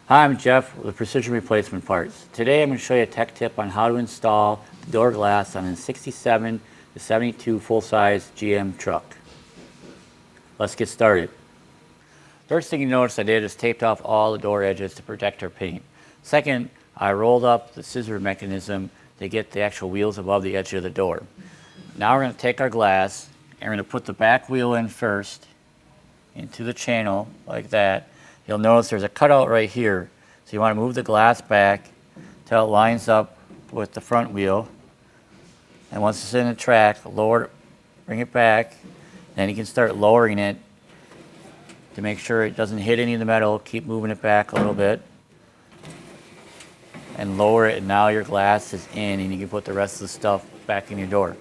Hi, I'm Jeff with Precision Replacement Parts. Today I'm going to show you a tech tip on how to install door glass on a 67 to 72 full-size GM truck. Let's get started. First thing you notice I did is taped off all the door edges to protect our paint. Second, I rolled up the scissor mechanism to get the actual wheels above the edge of the door. Now we're going to take our glass and we're going to put the back wheel in first into the channel like that. You'll notice there's a cutout right here. So you want to move the glass back till it lines up with the front wheel. And once it's in the track, bring it back. Then you can start lowering it to make sure it doesn't hit any of the metal. Keep moving it back a little bit. And lower it, and now your glass is in and you can put the rest of the stuff back in your door.